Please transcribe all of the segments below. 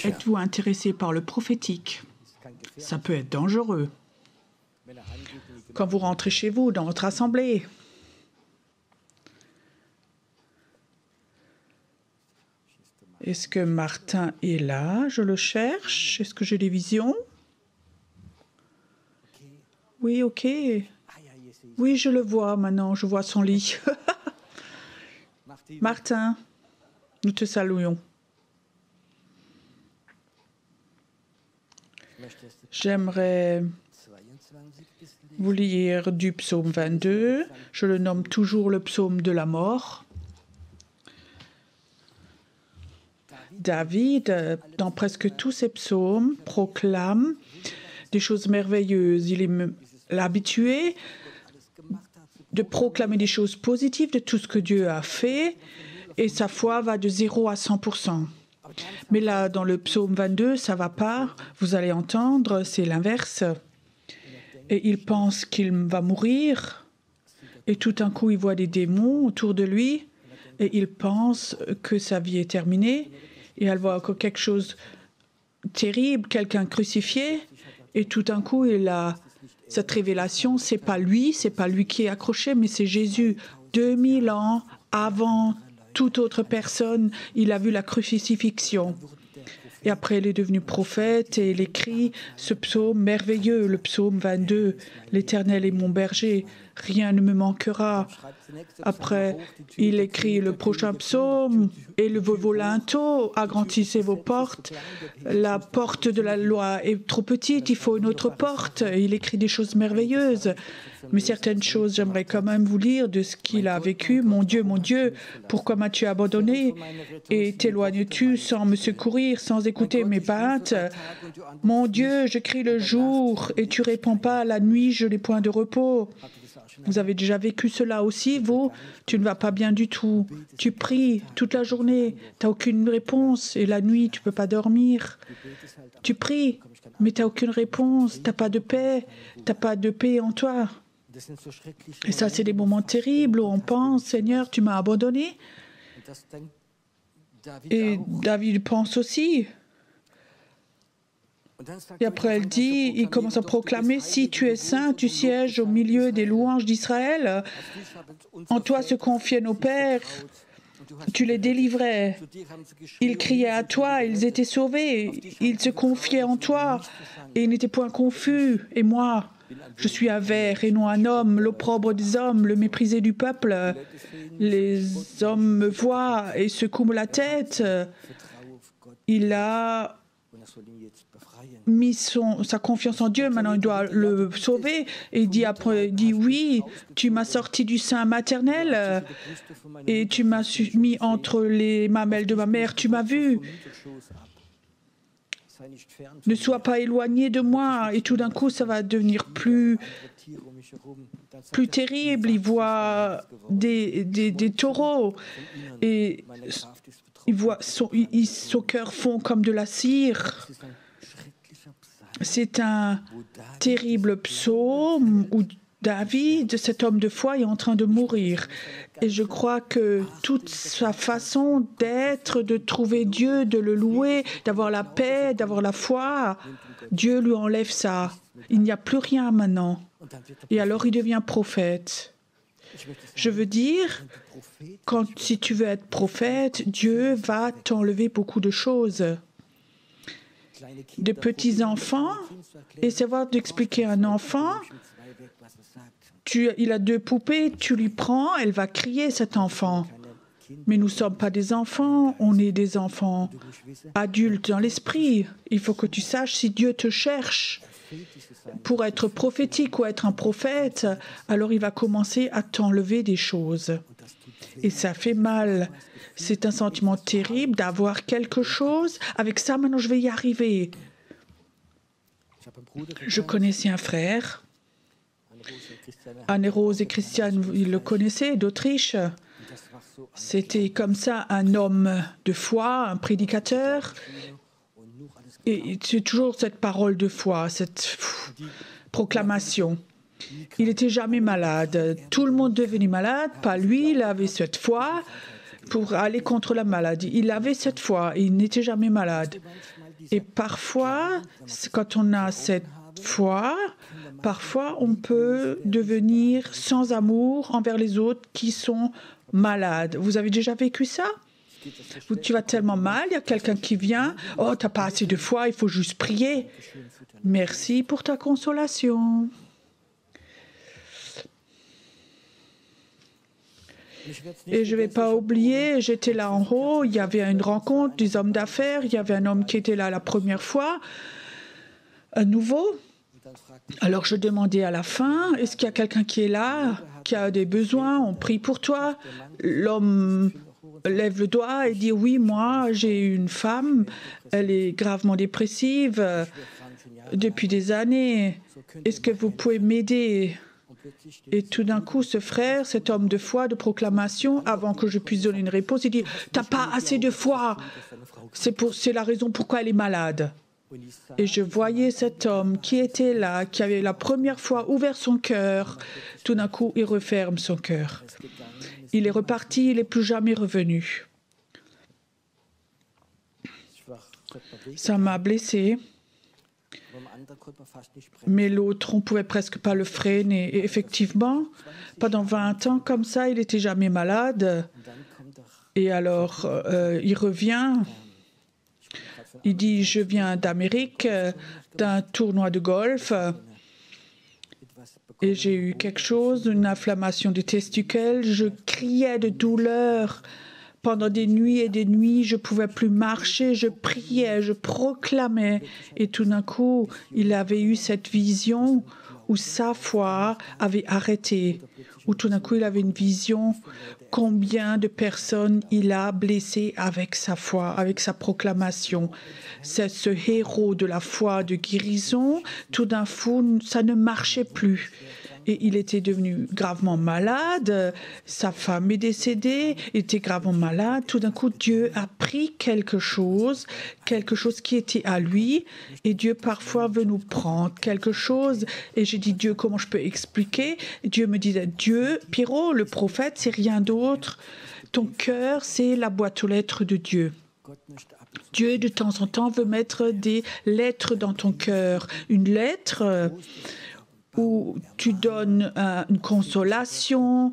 Êtes-vous intéressé par le prophétique? Ça peut être dangereux. Quand vous rentrez chez vous, dans votre assemblée, est-ce que Martin est là? Je le cherche. Est-ce que j'ai des visions? Oui, ok. Oui, je le vois maintenant. Je vois son lit. Martin, nous te saluons. J'aimerais vous lire du psaume 22. Je le nomme toujours le psaume de la mort. David, dans presque tous ses psaumes, proclame des choses merveilleuses. Il est l'habitué de proclamer des choses positives de tout ce que Dieu a fait, et sa foi va de 0 à 100%. Mais là, dans le psaume 22, ça ne va pas. Vous allez entendre, c'est l'inverse. Et il pense qu'il va mourir. Et tout d'un coup, il voit des démons autour de lui. Et il pense que sa vie est terminée. Et elle voit encore quelque chose de terrible, quelqu'un crucifié. Et tout d'un coup, il a cette révélation. Ce n'est pas lui qui est accroché, mais c'est Jésus. 2000 ans avant toute autre personne, il a vu la crucifixion. Et après, il est devenu prophète et il écrit ce psaume merveilleux, le psaume 22. « L'Éternel est mon berger, rien ne me manquera. » Après, il écrit le prochain psaume. « Élevez vos linteaux, agrandissez vos portes. La porte de la loi est trop petite, il faut une autre porte. » Il écrit des choses merveilleuses. Mais certaines choses, j'aimerais quand même vous lire de ce qu'il a vécu. « Mon Dieu, pourquoi m'as-tu abandonné? Et t'éloignes-tu sans me secourir, sans écouter mes plaintes? Mon Dieu, je crie le jour et tu réponds pas. La nuit, je n'ai point de repos. » Vous avez déjà vécu cela aussi, vous? Tu ne vas pas bien du tout. Tu pries toute la journée, tu n'as aucune réponse. Et la nuit, tu ne peux pas dormir. Tu pries, mais tu n'as aucune réponse. Tu n'as pas de paix. Tu n'as pas de paix en toi. Et ça, c'est des moments terribles où on pense, Seigneur, tu m'as abandonné. Et David pense aussi. Et après, elle dit, il commence à proclamer, si tu es saint, tu sièges au milieu des louanges d'Israël. En toi se confiaient nos pères, tu les délivrais. Ils criaient à toi, ils étaient sauvés. Ils se confiaient en toi et ils n'étaient point confus. Et moi, je suis un ver et non un homme, l'opprobre des hommes, le méprisé du peuple. Les hommes me voient et secouent la tête. Il a mis sa confiance en Dieu, maintenant il doit le sauver. Et il dit oui, tu m'as sorti du sein maternel et tu m'as mis entre les mamelles de ma mère, tu m'as vu. Ne sois pas éloigné de moi. Et tout d'un coup, ça va devenir plus terrible. Il voit des taureaux et il voit son cœur fond comme de la cire. C'est un terrible psaume où David, cet homme de foi, est en train de mourir. Et je crois que toute sa façon d'être, de trouver Dieu, de le louer, d'avoir la paix, d'avoir la foi, Dieu lui enlève ça. Il n'y a plus rien maintenant. Et alors il devient prophète. Je veux dire, si tu veux être prophète, Dieu va t'enlever beaucoup de choses. De petits enfants, et savoir d'expliquer à un enfant, il a 2 poupées, tu lui prends, elle va crier, cet enfant. Mais nous ne sommes pas des enfants, on est des enfants adultes dans l'esprit. Il faut que tu saches, si Dieu te cherche pour être prophétique ou être un prophète, alors il va commencer à t'enlever des choses. Et ça fait mal. C'est un sentiment terrible d'avoir quelque chose. Avec ça, maintenant, je vais y arriver. Je connaissais un frère, Anne-Rose et Christiane, ils le connaissaient, d'Autriche. C'était comme ça un homme de foi, un prédicateur. Et c'est toujours cette parole de foi, cette proclamation. Il n'était jamais malade. Tout le monde devenait malade, pas lui. Il avait cette foi pour aller contre la maladie. Il avait cette foi et il n'était jamais malade. Et parfois, quand on a cette foi, parfois on peut devenir sans amour envers les autres qui sont malades. Vous avez déjà vécu ça? Tu vas tellement mal, il y a quelqu'un qui vient. Oh, tu n'as pas assez de foi, il faut juste prier. Merci pour ta consolation. Et je ne vais pas oublier, j'étais là en haut, il y avait une rencontre des hommes d'affaires, il y avait un homme qui était là la première fois, un nouveau. Alors je demandais à la fin, est-ce qu'il y a quelqu'un qui est là, qui a des besoins, on prie pour toi? L'homme lève le doigt et dit, oui, moi j'ai une femme, elle est gravement dépressive depuis des années, est-ce que vous pouvez m'aider? Et tout d'un coup, ce frère, cet homme de foi, de proclamation, avant que je puisse donner une réponse, il dit « T'as pas assez de foi, c'est la raison pourquoi elle est malade. » Et je voyais cet homme qui était là, qui avait la première fois ouvert son cœur. Tout d'un coup, il referme son cœur. Il est reparti, il n'est plus jamais revenu. Ça m'a blessé. Mais l'autre, on ne pouvait presque pas le freiner. Et effectivement, pendant 20 ans, comme ça, il n'était jamais malade. Et alors, il revient. Il dit, je viens d'Amérique, d'un tournoi de golf. Et j'ai eu quelque chose, une inflammation des testicules. Je criais de douleur. Pendant des nuits et des nuits, je ne pouvais plus marcher, je priais, je proclamais. Et tout d'un coup, il avait eu cette vision où sa foi avait arrêté. Où tout d'un coup, il avait une vision combien de personnes il a blessées avec sa foi, avec sa proclamation. C'est ce héros de la foi de guérison. Tout d'un coup, ça ne marchait plus. Et il était devenu gravement malade, sa femme est décédée, il était gravement malade. Tout d'un coup, Dieu a pris quelque chose qui était à lui, et Dieu parfois veut nous prendre quelque chose. Et j'ai dit, Dieu, comment je peux expliquer? Et Dieu me disait, Dieu, Pierrot, le prophète, c'est rien d'autre. Ton cœur, c'est la boîte aux lettres de Dieu. Dieu, de temps en temps, veut mettre des lettres dans ton cœur. Une lettre où tu donnes une consolation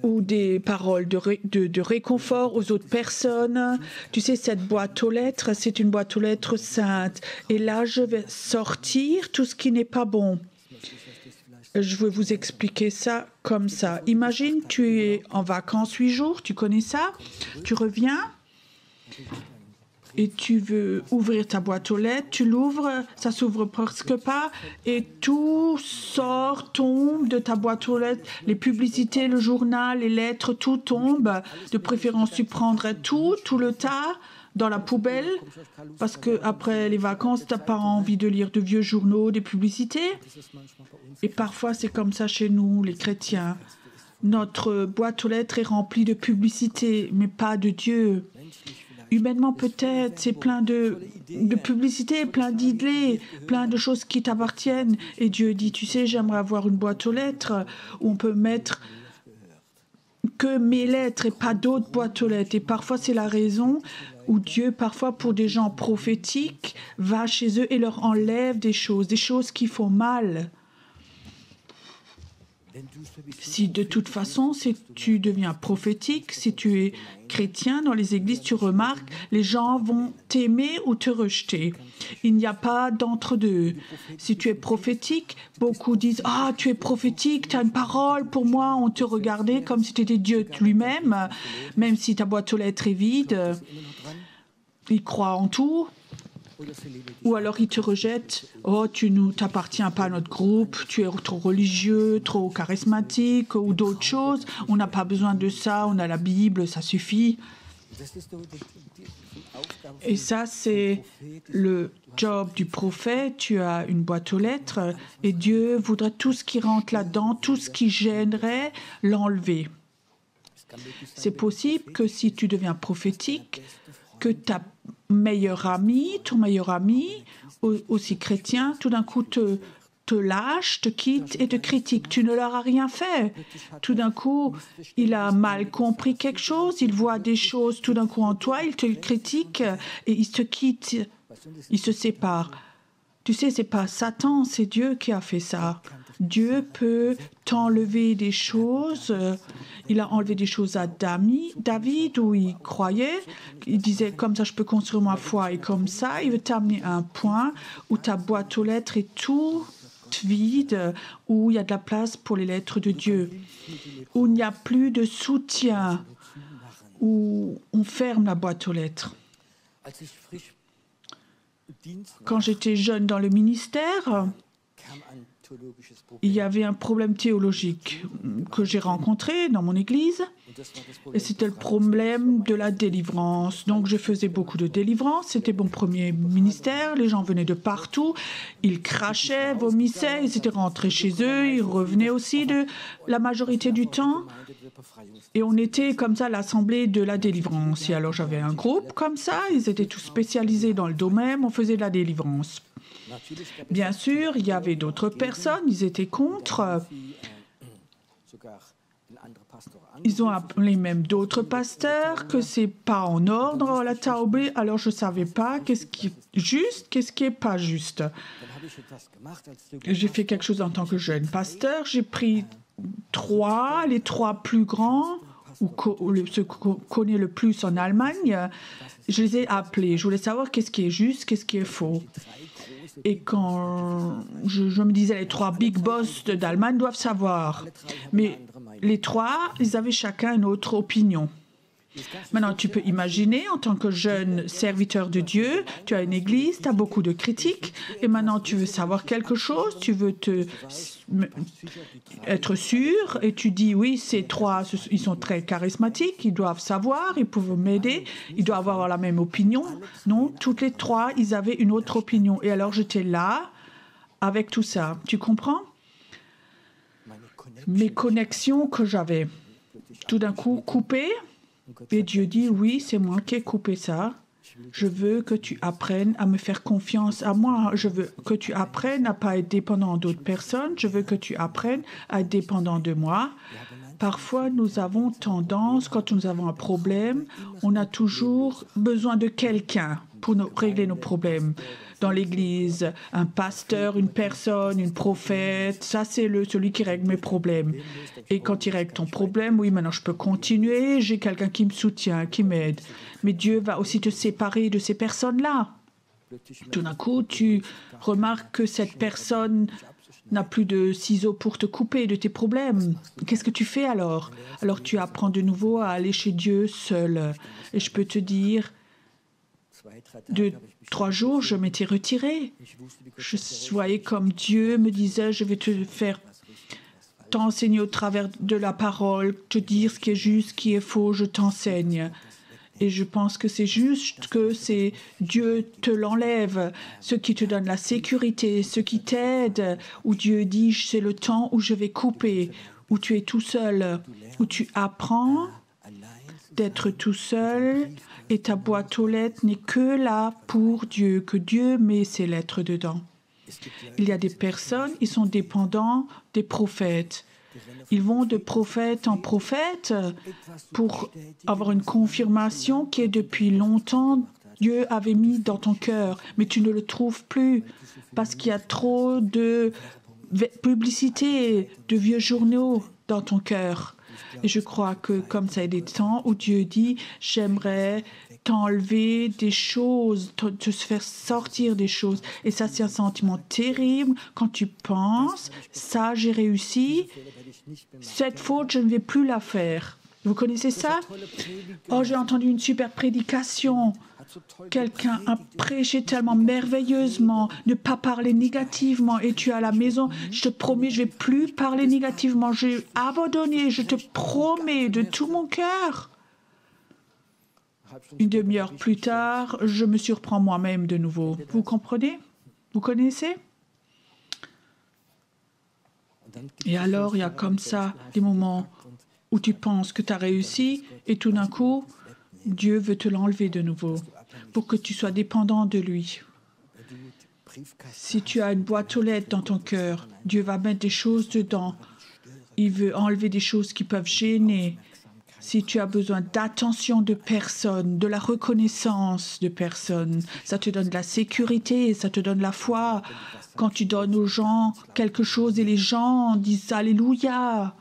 ou des paroles de réconfort aux autres personnes. Tu sais, cette boîte aux lettres, c'est une boîte aux lettres sainte. Et là, je vais sortir tout ce qui n'est pas bon. Je vais vous expliquer ça comme ça. Imagine, tu es en vacances 8 jours, tu connais ça? Tu reviens et tu veux ouvrir ta boîte aux lettres, tu l'ouvres, ça s'ouvre presque pas, et tout sort, tombe de ta boîte aux lettres, les publicités, le journal, les lettres, tout tombe. De préférence, tu prendrais tout le tas dans la poubelle, parce qu'après les vacances, tu n'as pas envie de lire de vieux journaux, des publicités. Et parfois, c'est comme ça chez nous, les chrétiens. Notre boîte aux lettres est remplie de publicités, mais pas de Dieu. Humainement, peut-être, c'est plein de publicités, plein d'idées, plein de choses qui t'appartiennent. Et Dieu dit, tu sais, j'aimerais avoir une boîte aux lettres où on peut mettre que mes lettres et pas d'autres boîtes aux lettres. Et parfois, c'est la raison où Dieu, parfois, pour des gens prophétiques, va chez eux et leur enlève des choses qui font mal. Si de toute façon, si tu deviens prophétique, si tu es chrétien dans les églises, tu remarques, les gens vont t'aimer ou te rejeter. Il n'y a pas d'entre-deux. Si tu es prophétique, beaucoup disent « Ah, tu es prophétique, tu as une parole pour moi. » On te regardait comme si tu étais Dieu lui-même, même si ta boîte aux lettres est vide. Ils croient en tout. Ou alors ils te rejettent. « Oh, tu ne t'appartiens pas à notre groupe, tu es trop religieux, trop charismatique ou d'autres choses. On n'a pas besoin de ça, on a la Bible, ça suffit. » Et ça, c'est le job du prophète. Tu as une boîte aux lettres et Dieu voudrait tout ce qui rentre là-dedans, tout ce qui gênerait, l'enlever. C'est possible que si tu deviens prophétique, que ta meilleur ami, ton meilleur ami, aussi chrétien, tout d'un coup te lâche, te quitte et te critique. Tu ne leur as rien fait. Tout d'un coup, il a mal compris quelque chose, il voit des choses tout d'un coup en toi, il te critique et il te quitte, il se sépare. Tu sais, c'est pas Satan, c'est Dieu qui a fait ça. Dieu peut t'enlever des choses. Il a enlevé des choses à David où il croyait. Il disait, comme ça, je peux construire ma foi. Et comme ça, il veut t'amener à un point où ta boîte aux lettres est toute vide, où il y a de la place pour les lettres de Dieu, où il n'y a plus de soutien, où on ferme la boîte aux lettres. Quand j'étais jeune dans le ministère, il y avait un problème théologique que j'ai rencontré dans mon église et c'était le problème de la délivrance. Donc je faisais beaucoup de délivrance, c'était mon premier ministère, les gens venaient de partout, ils crachaient, vomissaient, ils étaient rentrés chez eux, ils revenaient aussi de la majorité du temps et on était comme ça l'assemblée de la délivrance. Et alors j'avais un groupe comme ça, ils étaient tous spécialisés dans le domaine, on faisait de la délivrance. Bien sûr, il y avait d'autres personnes, ils étaient contre. Ils ont appelé même d'autres pasteurs que c'est pas en ordre la taube. Alors je savais pas qu'est-ce qui est juste, qu'est-ce qui est pas juste. J'ai fait quelque chose en tant que jeune pasteur. J'ai pris les trois plus grands ou ceux qu'on connaît le plus en Allemagne. Je les ai appelés. Je voulais savoir qu'est-ce qui est juste, qu'est-ce qui est faux. Et quand je me disais, les trois big boss d'Allemagne doivent savoir. Mais les trois, ils avaient chacun une autre opinion. Maintenant, tu peux imaginer, en tant que jeune serviteur de Dieu, tu as une église, tu as beaucoup de critiques, et maintenant tu veux savoir quelque chose, tu veux être sûr, et tu dis, oui, ces trois, ils sont très charismatiques, ils doivent savoir, ils peuvent m'aider, ils doivent avoir la même opinion. Non, toutes les trois, ils avaient une autre opinion. Et alors, j'étais là, avec tout ça. Tu comprends? Mes connexions que j'avais, tout d'un coup, coupées. Et Dieu dit, oui, c'est moi qui ai coupé ça. Je veux que tu apprennes à me faire confiance à moi. Je veux que tu apprennes à ne pas être dépendant d'autres personnes. Je veux que tu apprennes à être dépendant de moi. Parfois, nous avons tendance, quand nous avons un problème, on a toujours besoin de quelqu'un pour régler nos problèmes. Dans l'église, un pasteur, une personne, une prophète, ça c'est celui qui règle mes problèmes. Et quand il règle ton problème, oui, maintenant je peux continuer, j'ai quelqu'un qui me soutient, qui m'aide. Mais Dieu va aussi te séparer de ces personnes-là. Tout d'un coup, tu remarques que cette personne n'a plus de ciseaux pour te couper de tes problèmes. Qu'est-ce que tu fais alors? Alors tu apprends de nouveau à aller chez Dieu seul. Et je peux te dire, 3 jours, je m'étais retirée. Je voyais comme Dieu me disait, je vais te faire t'enseigner au travers de la parole, te dire ce qui est juste, ce qui est faux, je t'enseigne. Et je pense que c'est juste que c'est Dieu te l'enlève, ce qui te donne la sécurité, ce qui t'aide, où Dieu dit c'est le temps où je vais couper, où tu es tout seul, où tu apprends d'être tout seul et ta boîte aux lettres n'est que là pour Dieu, que Dieu met ses lettres dedans. Il y a des personnes, ils sont dépendants des prophètes. Ils vont de prophète en prophète pour avoir une confirmation qui est depuis longtemps Dieu avait mis dans ton cœur, mais tu ne le trouves plus parce qu'il y a trop de publicité de vieux journaux dans ton cœur. Et je crois que comme ça, il y a des temps où Dieu dit, j'aimerais t'enlever des choses, te faire sortir des choses. Et ça, c'est un sentiment terrible quand tu penses, ça, j'ai réussi, cette faute, je ne vais plus la faire. Vous connaissez ça? Oh, j'ai entendu une super prédication. Quelqu'un a prêché tellement merveilleusement, ne pas parler négativement, et tu es à la maison, je te promets, je ne vais plus parler négativement, j'ai abandonné, je te promets de tout mon cœur. Une demi-heure plus tard, je me surprends moi-même de nouveau. Vous comprenez? Vous connaissez? Et alors, il y a comme ça des moments où tu penses que tu as réussi, et tout d'un coup, Dieu veut te l'enlever de nouveau, pour que tu sois dépendant de lui. Si tu as une boîte aux lettres dans ton cœur, Dieu va mettre des choses dedans. Il veut enlever des choses qui peuvent gêner. Si tu as besoin d'attention de personne, de la reconnaissance de personne, ça te donne de la sécurité, ça te donne la foi. Quand tu donnes aux gens quelque chose et les gens disent Alléluia.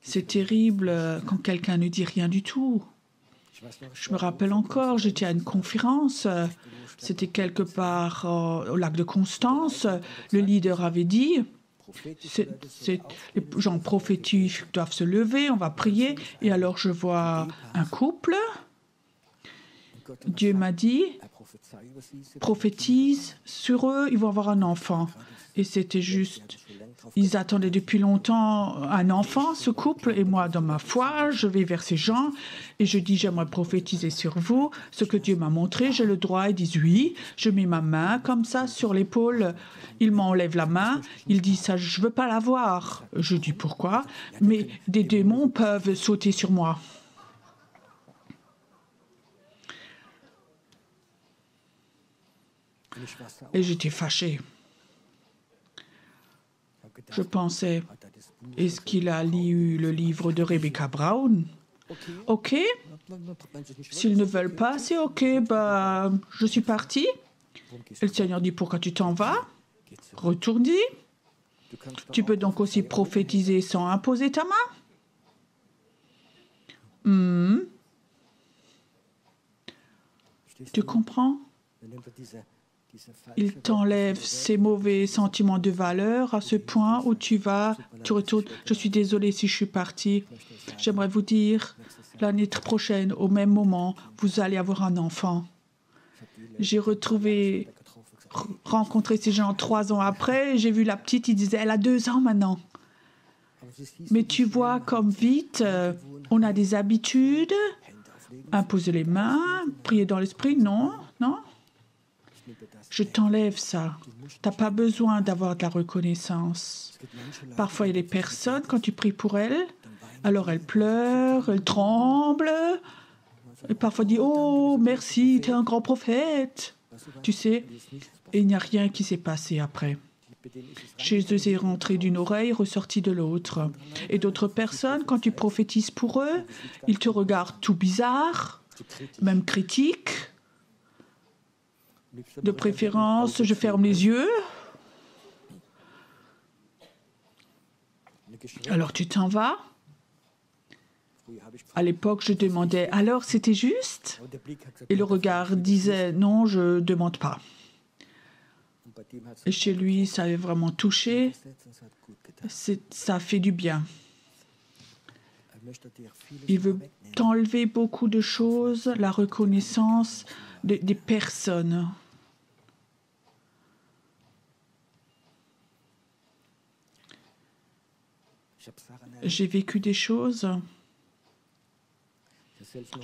C'est terrible quand quelqu'un ne dit rien du tout. Je me rappelle encore, j'étais à une conférence, c'était quelque part au lac de Constance. Le leader avait dit, les gens prophétiques doivent se lever, on va prier. Et alors je vois un couple. Dieu m'a dit, prophétise sur eux, ils vont avoir un enfant. Et c'était juste, ils attendaient depuis longtemps un enfant, ce couple, et moi, dans ma foi, je vais vers ces gens et je dis, j'aimerais prophétiser sur vous. Ce que Dieu m'a montré, j'ai le droit. Ils disent oui. Je mets ma main comme ça sur l'épaule. Il m'enlève la main. Il dit, ça, je ne veux pas la voir. Je dis, pourquoi? Mais des démons peuvent sauter sur moi. Et j'étais fâchée. Je pensais, est-ce qu'il a lu le livre de Rebecca Brown? OK. S'ils ne veulent pas, c'est OK. Bah, je suis partie. Et le Seigneur dit, pourquoi tu t'en vas? Retourne-y. Tu peux donc aussi prophétiser sans imposer ta main. Tu comprends? Il t'enlève ces mauvais sentiments de valeur à ce point où tu retournes. Je suis désolée si je suis partie. J'aimerais vous dire, l'année prochaine, au même moment, vous allez avoir un enfant. J'ai rencontré ces gens 3 ans après. J'ai vu la petite, il disait, elle a 2 ans maintenant. Mais tu vois comme vite, on a des habitudes. Imposer les mains, prier dans l'esprit, non. Je t'enlève ça. Tu n'as pas besoin d'avoir de la reconnaissance. Parfois, il y a des personnes, quand tu pries pour elles, alors elles pleurent, elles tremblent. Et parfois, disent, oh, merci, tu es un grand prophète. Tu sais, et il n'y a rien qui s'est passé après. Chez eux, c'est rentré d'une oreille, ressorti de l'autre. Et d'autres personnes, quand tu prophétises pour eux, ils te regardent tout bizarre, même critique. De préférence, je ferme les yeux. Alors tu t'en vas. À l'époque, je demandais, alors c'était juste? Et le regard disait, non, je ne demande pas. Et chez lui, ça avait vraiment touché. Ça fait du bien. Il veut t'enlever beaucoup de choses, la reconnaissance des personnes. J'ai vécu des choses.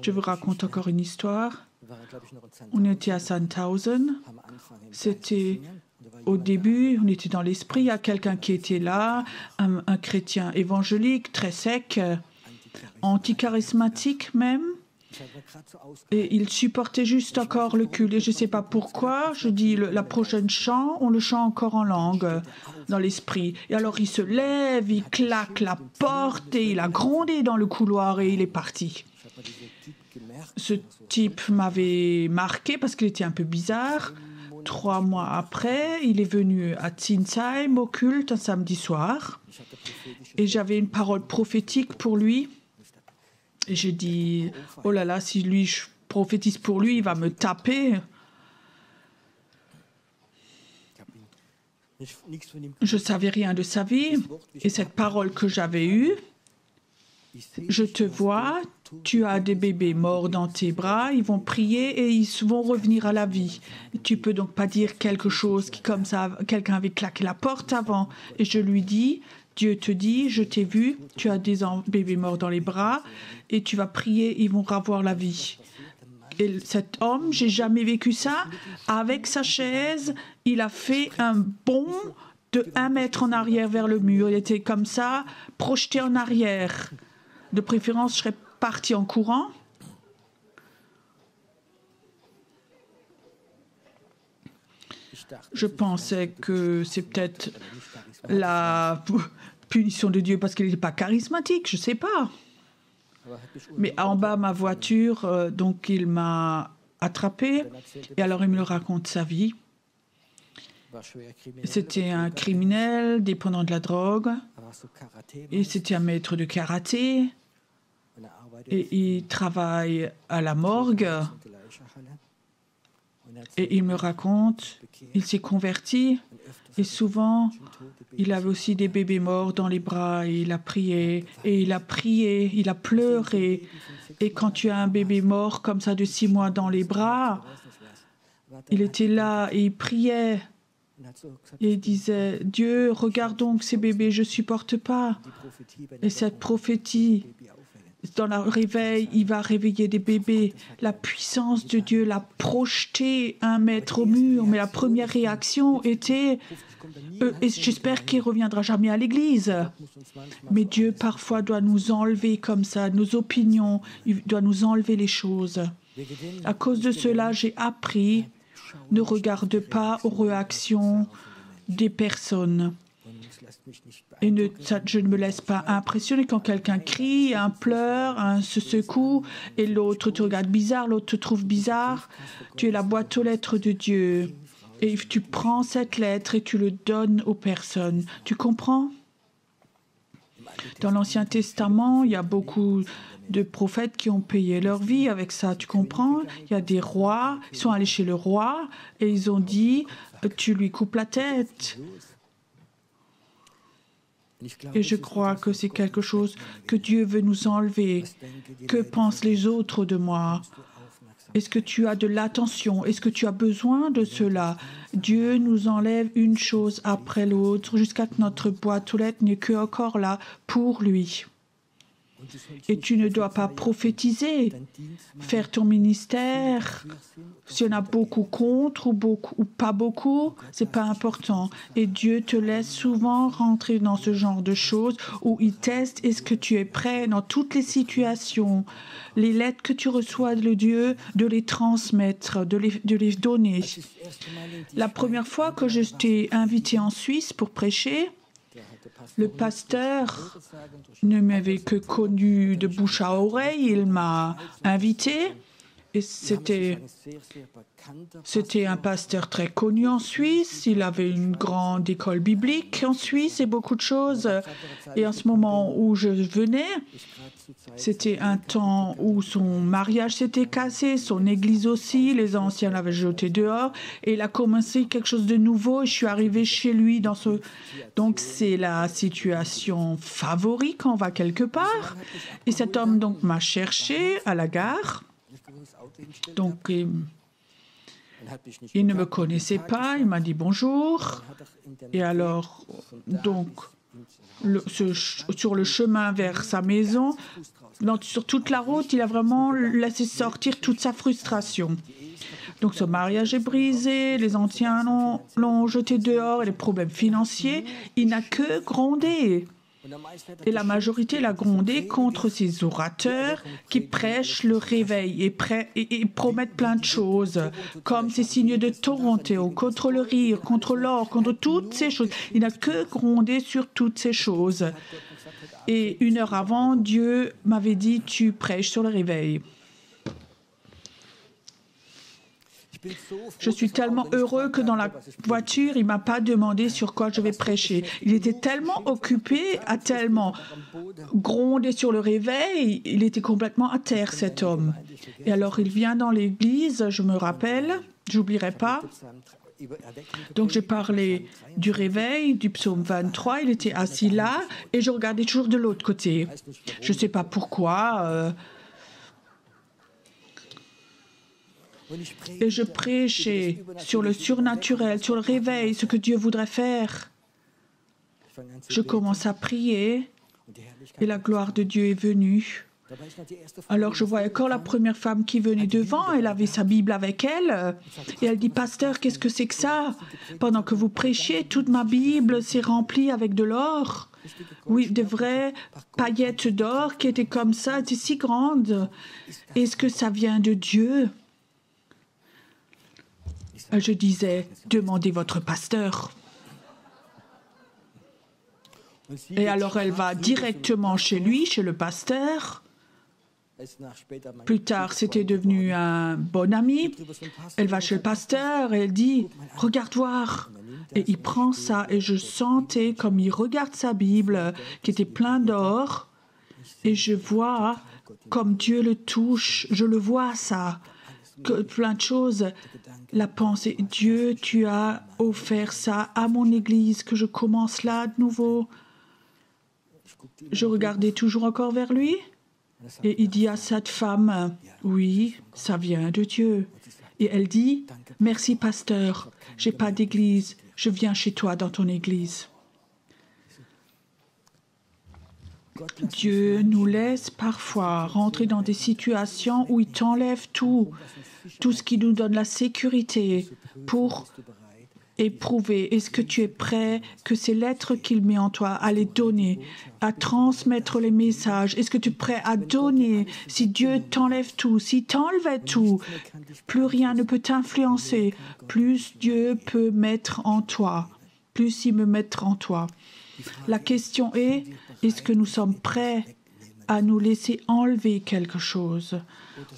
Je vous raconte encore une histoire. On était à Sandhausen. C'était au début, on était dans l'esprit. Il y a quelqu'un qui était là, un chrétien évangélique, très sec, anticharismatique même. Et il supportait juste encore le culte. Et je ne sais pas pourquoi. Je dis, la prochaine chant, on le chante encore en langue, dans l'esprit. Et alors il se lève, il claque la porte et il a grondé dans le couloir et il est parti. Ce type m'avait marqué parce qu'il était un peu bizarre. 3 mois après, il est venu à Zinsheim au culte un samedi soir. Et j'avais une parole prophétique pour lui. Et j'ai dit, oh là là, si lui, je prophétise pour lui, il va me taper. Je ne savais rien de sa vie. Et cette parole que j'avais eue, je te vois, tu as des bébés morts dans tes bras, ils vont prier et ils vont revenir à la vie. Tu peux donc pas dire quelque chose qui, comme ça, quelqu'un avait claqué la porte avant. Et je lui dis, Dieu te dit, je t'ai vu, tu as des bébés morts dans les bras et tu vas prier, ils vont revoir la vie. Et cet homme, j'ai jamais vécu ça, avec sa chaise, il a fait un bond de 1 mètre en arrière vers le mur. Il était comme ça, projeté en arrière. De préférence, je serais parti en courant. Je pensais que c'est peut-être la punition de Dieu parce qu'il n'était pas charismatique, je ne sais pas. Mais en bas, ma voiture, donc il m'a attrapé. Et alors, il me raconte sa vie. C'était un criminel dépendant de la drogue. Et c'était un maître de karaté. Et il travaille à la morgue. Et il me raconte, il s'est converti. Et souvent, il avait aussi des bébés morts dans les bras. Et il a prié, et il a prié, il a pleuré. Et quand tu as un bébé mort comme ça de 6 mois dans les bras, il était là et il priait. Et il disait, Dieu, regarde donc ces bébés, je ne supporte pas. Et cette prophétie, dans le réveil, il va réveiller des bébés. La puissance de Dieu l'a projeté 1 mètre au mur. Mais la première réaction était, et j'espère qu'il ne reviendra jamais à l'église. Mais Dieu, parfois, doit nous enlever comme ça, nos opinions, il doit nous enlever les choses. À cause de cela, j'ai appris, ne regarde pas aux réactions des personnes. Et je ne me laisse pas impressionner quand quelqu'un crie, un pleure, un se secoue, et l'autre te regarde bizarre, l'autre te trouve bizarre. Tu es la boîte aux lettres de Dieu. Et tu prends cette lettre et tu le donnes aux personnes. Tu comprends? Dans l'Ancien Testament, il y a beaucoup de prophètes qui ont payé leur vie avec ça. Tu comprends? Il y a des rois, ils sont allés chez le roi et ils ont dit, tu lui coupes la tête. Et je crois que c'est quelque chose que Dieu veut nous enlever. Que pensent les autres de moi? Est-ce que tu as de l'attention? Est-ce que tu as besoin de cela? Dieu nous enlève une chose après l'autre jusqu'à ce que notre boîte aux lettres n'est que encore là pour lui. Et tu ne dois pas prophétiser, faire ton ministère. S'il y en a beaucoup contre ou pas beaucoup, c'est pas important. Et Dieu te laisse souvent rentrer dans ce genre de choses où il teste est-ce que tu es prêt dans toutes les situations. Les lettres que tu reçois de Dieu, de les transmettre, de les donner. La première fois que je t'ai invité en Suisse pour prêcher, le pasteur ne m'avait que connu de bouche à oreille, il m'a invité et c'était un pasteur très connu en Suisse, il avait une grande école biblique en Suisse et beaucoup de choses. Et en ce moment où je venais, c'était un temps où son mariage s'était cassé, son église aussi, les anciens l'avaient jeté dehors et il a commencé quelque chose de nouveau et je suis arrivée chez lui dans ce... Donc c'est la situation favorite quand on va quelque part. Et cet homme donc m'a cherché à la gare. Donc il ne me connaissait pas, il m'a dit bonjour. Et alors, donc, sur le chemin vers sa maison, sur toute la route, il a vraiment laissé sortir toute sa frustration. Donc ce mariage est brisé, les anciens l'ont jeté dehors, et les problèmes financiers, il n'a que grondé. Et la majorité l'a grondé contre ces orateurs qui prêchent le réveil et promettent plein de choses, comme ces signes de Toronto, contre le rire, contre l'or, contre toutes ces choses. Il n'a que grondé sur toutes ces choses. Et 1 heure avant, Dieu m'avait dit, tu prêches sur le réveil. Je suis tellement heureux que dans la voiture, il ne m'a pas demandé sur quoi je vais prêcher. Il était tellement occupé, a tellement grondé sur le réveil, il était complètement à terre, cet homme. Et alors il vient dans l'église, je me rappelle, j'oublierai pas. Donc j'ai parlé du réveil, du psaume 23, il était assis là et je regardais toujours de l'autre côté. Je ne sais pas pourquoi. Et je prêchais sur le surnaturel, sur le réveil, ce que Dieu voudrait faire. Je commence à prier et la gloire de Dieu est venue. Alors je voyais encore la première femme qui venait devant, elle avait sa Bible avec elle et elle dit « Pasteur, qu'est-ce que c'est que ça? Pendant que vous prêchiez, toute ma Bible s'est remplie avec de l'or. » Oui, de vraies paillettes d'or qui étaient comme ça, étaient si grandes. Est-ce que ça vient de Dieu? Je disais, demandez votre pasteur. Et alors elle va directement chez lui, chez le pasteur. Plus tard, c'était devenu un bon ami. Elle va chez le pasteur et elle dit, regarde voir. Et il prend ça et je sentais comme il regarde sa Bible qui était pleine d'or et je vois comme Dieu le touche, je le vois ça. Que plein de choses, la pensée, Dieu, tu as offert ça à mon église, que je commence là de nouveau. Je regardais toujours encore vers lui et il dit à cette femme, oui, ça vient de Dieu. Et elle dit, merci pasteur, j'ai pas d'église, je viens chez toi dans ton église. Dieu nous laisse parfois rentrer dans des situations où il t'enlève tout ce qui nous donne la sécurité pour éprouver. Est-ce que tu es prêt que ces lettres qu'il met en toi, à les donner, à transmettre les messages? Est-ce que tu es prêt à donner? Si Dieu t'enlève tout, s'il t'enlevait tout, plus rien ne peut t'influencer, plus Dieu peut mettre en toi, plus il me mettre en toi. La question est-ce que nous sommes prêts à nous laisser enlever quelque chose?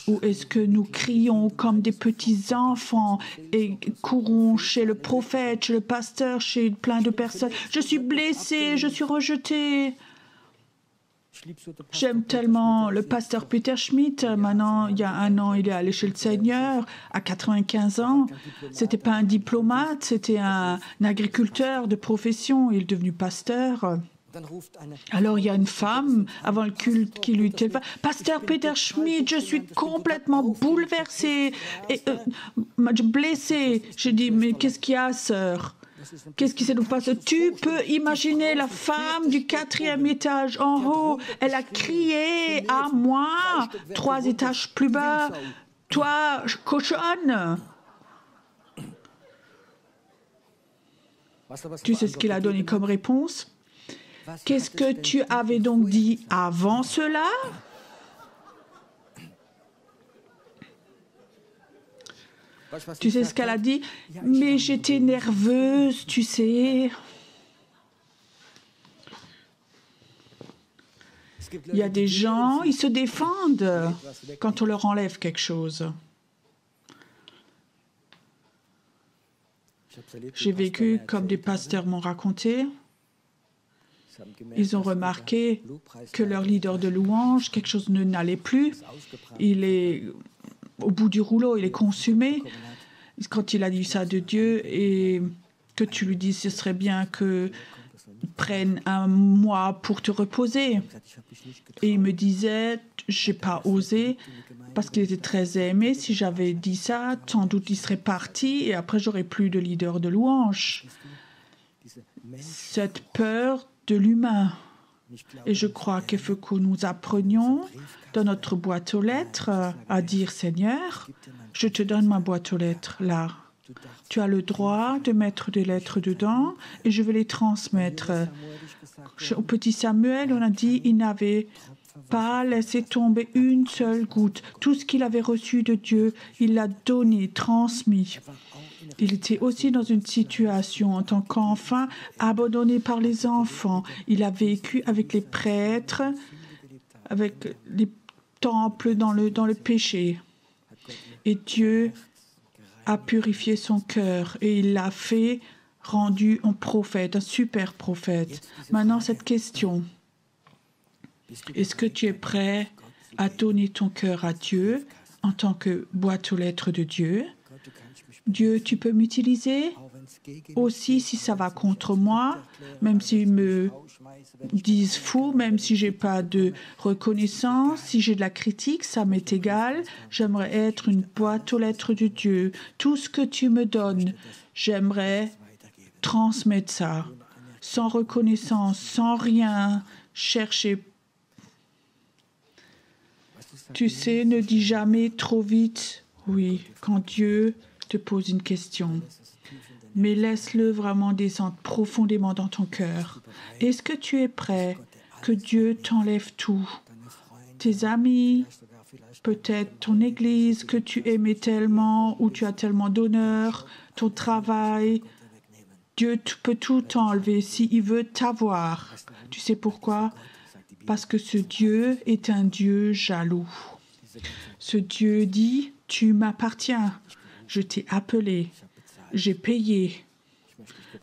Ou est-ce que nous crions comme des petits enfants et courons chez le prophète, chez le pasteur, chez plein de personnes? Je suis blessé, je suis rejeté. J'aime tellement le pasteur Peter Schmidt. Maintenant, il y a un an, il est allé chez le Seigneur, à 95 ans. Ce n'était pas un diplomate, c'était un agriculteur de profession. Il est devenu pasteur. Alors il y a une femme avant le culte qui lui téléphone. Pasteur Peter Schmidt, je suis complètement bouleversée et blessée. J'ai dit mais qu'est-ce qu'il y a, sœur? Qu'est-ce qui s'est passé? Tu peux imaginer la femme du 4e étage en haut. Elle a crié à moi 3 étages plus bas. Toi, cochonne. Tu sais ce qu'il a donné comme réponse? Qu'est-ce que tu avais donc dit avant cela? Tu sais ce qu'elle a dit? Mais j'étais nerveuse, tu sais. Il y a des gens, ils se défendent quand on leur enlève quelque chose. J'ai vécu comme des pasteurs m'ont raconté. Ils ont remarqué que leur leader de louange, quelque chose n'allait plus. Il est au bout du rouleau, il est consumé. Quand il a dit ça de Dieu et que tu lui dis ce serait bien que prenne un mois pour te reposer. Et il me disait, j'ai pas osé parce qu'il était très aimé. Si j'avais dit ça, sans doute il serait parti et après j'aurais plus de leader de louange. Cette peur de l'humain. Et je crois qu'il faut que nous apprenions dans notre boîte aux lettres à dire Seigneur, je te donne ma boîte aux lettres là. Tu as le droit de mettre des lettres dedans et je vais les transmettre. Au petit Samuel, on a dit il n'avait pas laissé tomber une seule goutte. Tout ce qu'il avait reçu de Dieu, il l'a donné, transmis. Il était aussi dans une situation en tant qu'enfant abandonné par les enfants. Il a vécu avec les prêtres, avec les temples dans le péché. Et Dieu a purifié son cœur et il l'a fait rendu un prophète, un super prophète. Maintenant, cette question. Est-ce que tu es prêt à donner ton cœur à Dieu en tant que boîte aux lettres de Dieu? Dieu, tu peux m'utiliser aussi si ça va contre moi, même s'ils me disent fou, même si j'ai pas de reconnaissance, si j'ai de la critique, ça m'est égal. J'aimerais être une boîte aux lettres de Dieu. Tout ce que tu me donnes, j'aimerais transmettre ça, sans reconnaissance, sans rien chercher. Tu sais, ne dis jamais trop vite oui quand Dieu te pose une question. Mais laisse-le vraiment descendre profondément dans ton cœur. Est-ce que tu es prêt que Dieu t'enlève tout? Tes amis, peut-être ton église que tu aimais tellement, où tu as tellement d'honneur, ton travail. Dieu peut tout t'enlever s'il veut t'avoir. Tu sais pourquoi? Parce que ce Dieu est un Dieu jaloux. Ce Dieu dit, tu m'appartiens, je t'ai appelé, j'ai payé,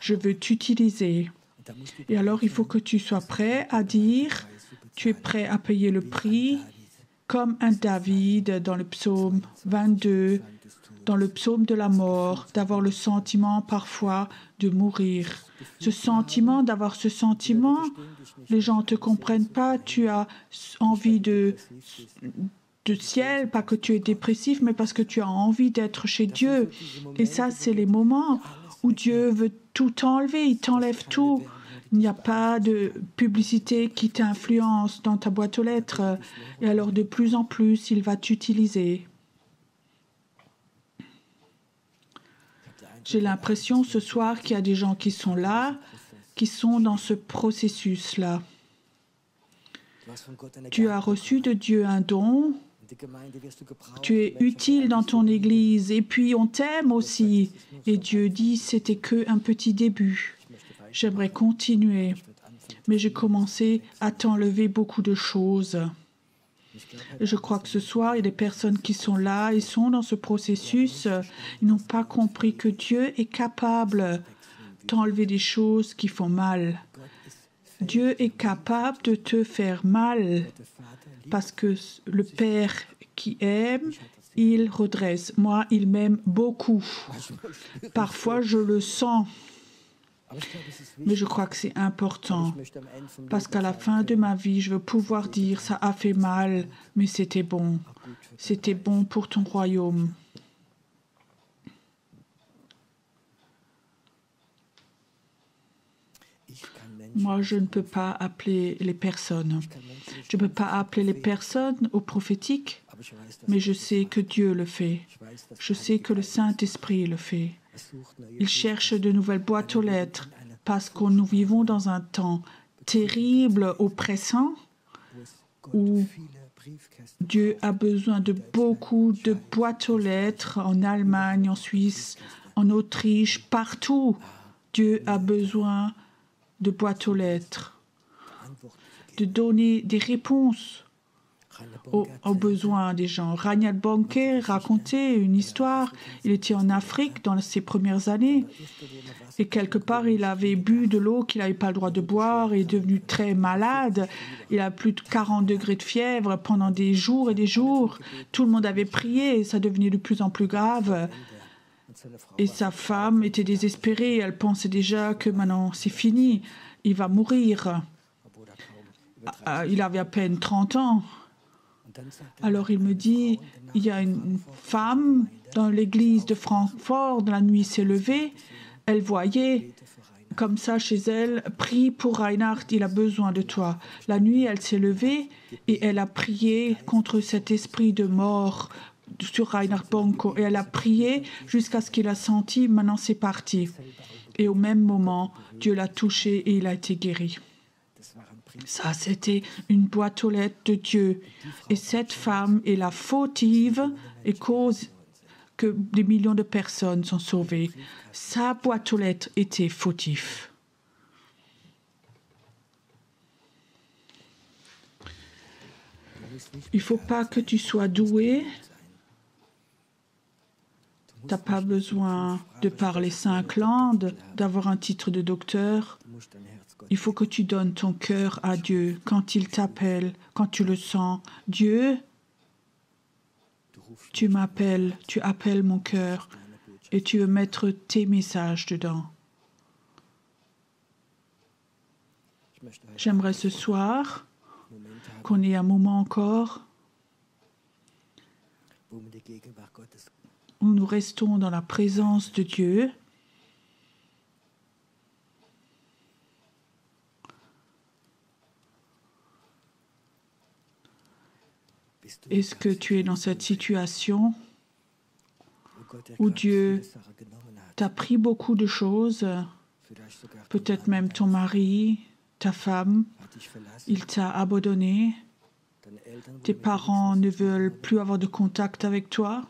je veux t'utiliser. Et alors il faut que tu sois prêt à dire, tu es prêt à payer le prix, comme un David dans le psaume 22, dans le psaume de la mort, d'avoir le sentiment parfois de mourir. Ce sentiment, d'avoir ce sentiment, les gens ne te comprennent pas, tu as envie de ciel, pas que tu es dépressif, mais parce que tu as envie d'être chez Dieu. Et ça, c'est les moments où Dieu veut tout enlever, il t'enlève tout. Il n'y a pas de publicité qui t'influence dans ta boîte aux lettres. Et alors, de plus en plus, il va t'utiliser. J'ai l'impression ce soir qu'il y a des gens qui sont là, qui sont dans ce processus-là. Tu as reçu de Dieu un don, tu es utile dans ton église et puis on t'aime aussi. Et Dieu dit, c'était qu'un petit début. J'aimerais continuer, mais j'ai commencé à t'enlever beaucoup de choses. Et je crois que ce soir, il y a des personnes qui sont là, ils sont dans ce processus, ils n'ont pas compris que Dieu est capable d'enlever des choses qui font mal. Dieu est capable de te faire mal parce que le Père qui aime, il redresse. Moi, il m'aime beaucoup. Parfois, je le sens. Mais je crois que c'est important parce qu'à la fin de ma vie, je veux pouvoir dire ça a fait mal, mais c'était bon. C'était bon pour ton royaume. Moi, je ne peux pas appeler les personnes. Je ne peux pas appeler les personnes au prophétique, mais je sais que Dieu le fait. Je sais que le Saint-Esprit le fait. Il cherche de nouvelles boîtes aux lettres parce que nous vivons dans un temps terrible, oppressant, où Dieu a besoin de beaucoup de boîtes aux lettres en Allemagne, en Suisse, en Autriche, partout. Dieu a besoin de boîtes aux lettres, de donner des réponses aux besoins des gens. Reinhard Bonnke racontait une histoire. Il était en Afrique dans ses premières années et quelque part, il avait bu de l'eau qu'il n'avait pas le droit de boire et est devenu très malade. Il a plus de 40 degrés de fièvre pendant des jours et des jours. Tout le monde avait prié et ça devenait de plus en plus grave. Et sa femme était désespérée. Elle pensait déjà que maintenant, c'est fini. Il va mourir. Il avait à peine 30 ans. Alors il me dit, il y a une femme dans l'église de Francfort, la nuit s'est levée, elle voyait comme ça chez elle, prie pour Reinhard, il a besoin de toi. La nuit, elle s'est levée et elle a prié contre cet esprit de mort sur Reinhard Bonnke et elle a prié jusqu'à ce qu'il a senti, maintenant c'est parti. Et au même moment, Dieu l'a touché et il a été guéri. Ça, c'était une boîte aux lettres de Dieu. Et cette femme est la fautive et cause que des millions de personnes sont sauvées. Sa boîte aux lettres était fautive. Il ne faut pas que tu sois doué. Tu n'as pas besoin de parler 5 langues, d'avoir un titre de docteur. Il faut que tu donnes ton cœur à Dieu quand il t'appelle, quand tu le sens. Dieu, tu m'appelles, tu appelles mon cœur et tu veux mettre tes messages dedans. J'aimerais ce soir qu'on ait un moment encore où nous restons dans la présence de Dieu. Est-ce que tu es dans cette situation où Dieu t'a pris beaucoup de choses, peut-être même ton mari, ta femme, il t'a abandonné, tes parents ne veulent plus avoir de contact avec toi?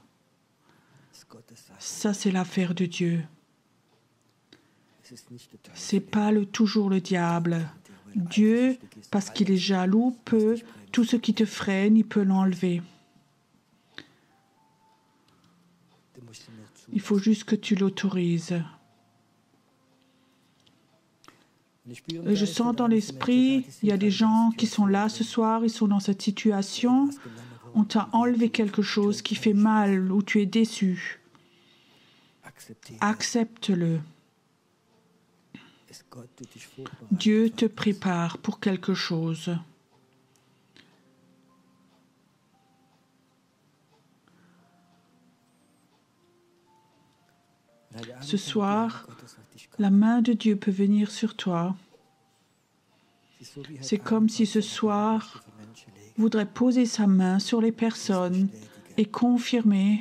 Ça, c'est l'affaire de Dieu. C'est pas toujours le diable. Dieu, parce qu'il est jaloux, peut, tout ce qui te freine, il peut l'enlever. Il faut juste que tu l'autorises. Et je sens dans l'esprit, il y a des gens qui sont là ce soir, ils sont dans cette situation. On t'a enlevé quelque chose qui fait mal, ou tu es déçu. Accepte-le. Dieu te prépare pour quelque chose. Ce soir, la main de Dieu peut venir sur toi. C'est comme si ce soir voudrait poser sa main sur les personnes et confirmer,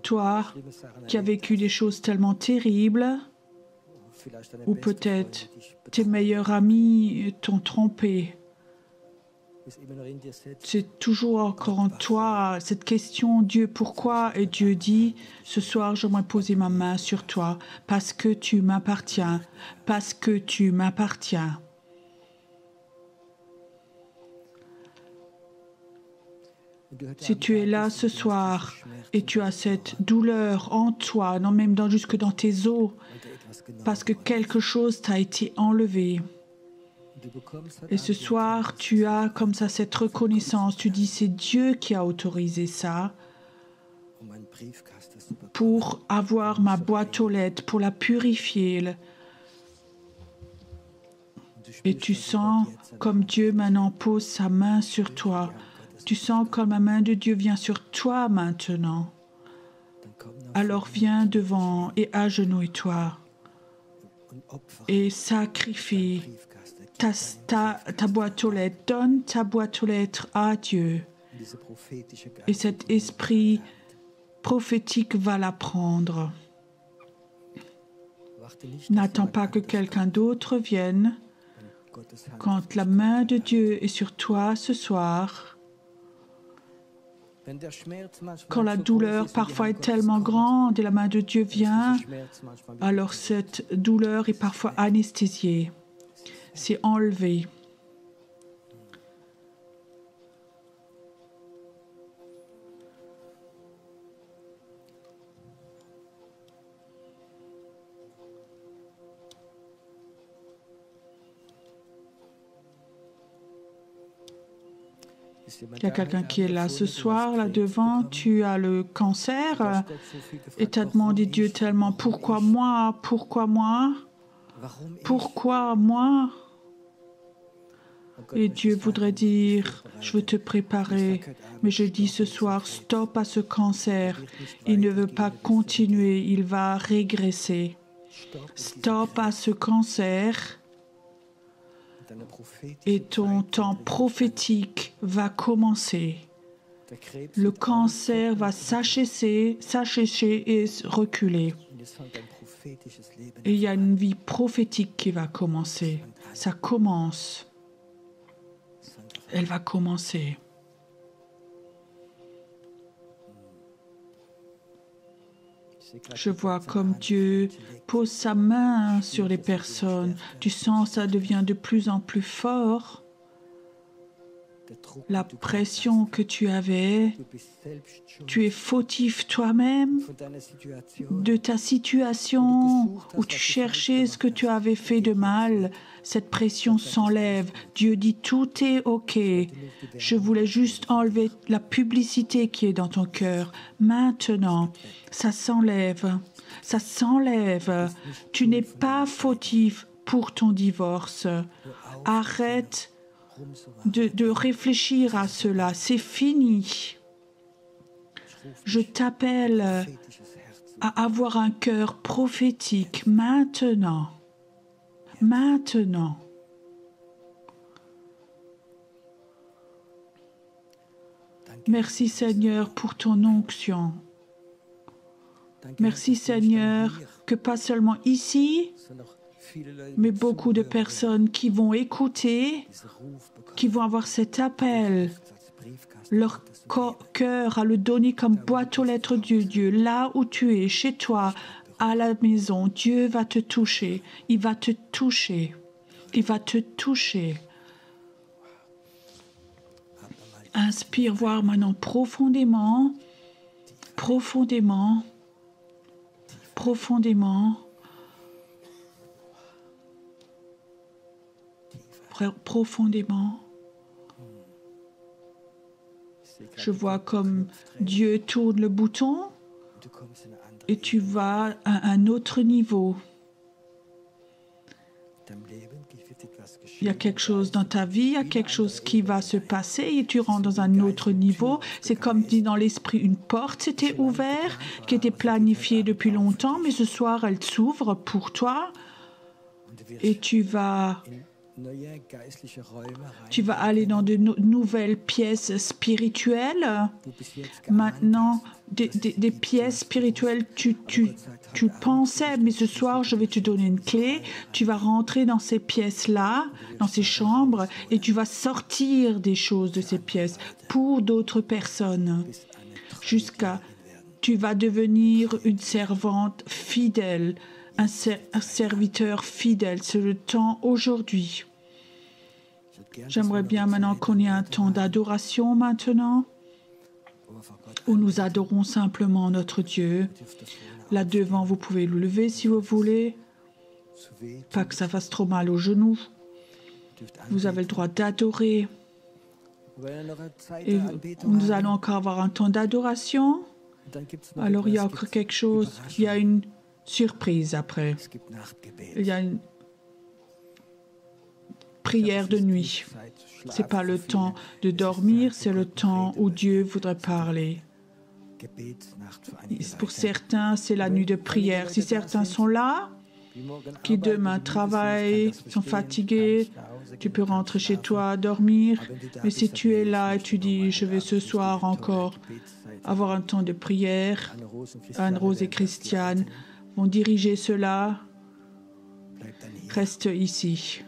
toi qui as vécu des choses tellement terribles, ou peut-être tes meilleurs amis t'ont trompé. C'est toujours encore en toi cette question, Dieu, pourquoi? Et Dieu dit, ce soir, j'aimerais poser ma main sur toi parce que tu m'appartiens, parce que tu m'appartiens. Si tu es là ce soir et tu as cette douleur en toi, non même jusque dans tes os, parce que quelque chose t'a été enlevé. Et ce soir, tu as comme ça cette reconnaissance. Tu dis, c'est Dieu qui a autorisé ça pour avoir ma boîte aux lettres, pour la purifier. Et tu sens comme Dieu maintenant pose sa main sur toi. Tu sens comme la main de Dieu vient sur toi maintenant. Alors viens devant et agenouille-toi et sacrifie ta boîte aux lettres. Donne ta boîte aux lettres à Dieu. Et cet esprit prophétique va la prendre. N'attends pas que quelqu'un d'autre vienne. Quand la main de Dieu est sur toi ce soir, quand la douleur parfois est tellement grande et la main de Dieu vient, alors cette douleur est parfois anesthésiée. C'est enlevé. Il y a quelqu'un qui est là ce soir, là devant, tu as le cancer et tu as demandé Dieu tellement, pourquoi moi? Pourquoi moi? Pourquoi moi? Et Dieu voudrait dire, je veux te préparer, mais je dis ce soir, stop à ce cancer. Il ne veut pas continuer, il va régresser. Stop à ce cancer. Et ton temps prophétique va commencer. Le cancer va s'assécher et reculer. Et il y a une vie prophétique qui va commencer. Ça commence. Elle va commencer. Je vois comme Dieu pose sa main sur les personnes. Tu sens ça devient de plus en plus fort. la pression que tu avais, tu es fautif toi-même de ta situation où tu cherchais ce que tu avais fait de mal. Cette pression s'enlève. Dieu dit tout est OK. Je voulais juste enlever la publicité qui est dans ton cœur. Maintenant, ça s'enlève. Ça s'enlève. Tu n'es pas fautif pour ton divorce. Arrête de réfléchir à cela. C'est fini. Je t'appelle à avoir un cœur prophétique maintenant. Maintenant. Merci Seigneur pour ton onction. Merci Seigneur que pas seulement ici, mais beaucoup de personnes qui vont écouter, qui vont avoir cet appel, leur cœur à le donner comme boîte aux lettres de Dieu, là où tu es, chez toi, à la maison. Dieu va te toucher, il va te toucher, il va te toucher. Inspire, voir maintenant profondément, profondément, profondément. Profondément. Je vois comme Dieu tourne le bouton et tu vas à un autre niveau. Il y a quelque chose dans ta vie, il y a quelque chose qui va se passer et tu rentres dans un autre niveau. C'est comme dit dans l'esprit, une porte s'était ouverte, qui était planifiée depuis longtemps, mais ce soir, elle s'ouvre pour toi et tu vas aller dans de nouvelles pièces spirituelles. Maintenant, des pièces spirituelles, tu pensais, mais ce soir, je vais te donner une clé. Tu vas rentrer dans ces pièces-là, dans ces chambres, et tu vas sortir des choses de ces pièces pour d'autres personnes. Tu vas devenir une servante fidèle, un serviteur fidèle. C'est le temps aujourd'hui. J'aimerais bien maintenant qu'on ait un temps d'adoration maintenant, où nous adorons simplement notre Dieu. Là devant, vous pouvez le lever si vous voulez. Pas que ça fasse trop mal aux genoux. Vous avez le droit d'adorer. Et nous allons encore avoir un temps d'adoration. Alors il y a encore quelque chose. Il y a une surprise après. Il y a une prière de nuit. Ce n'est pas le temps de dormir, c'est le temps où Dieu voudrait parler. Pour certains, c'est la nuit de prière. Si certains sont là, qui demain travaillent, sont fatigués, tu peux rentrer chez toi, dormir. Mais si tu es là et tu dis, je vais ce soir encore avoir un temps de prière, Anne-Rose et Christiane vont diriger cela, reste ici.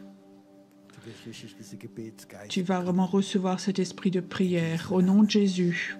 Tu vas vraiment recevoir cet esprit de prière au nom de Jésus.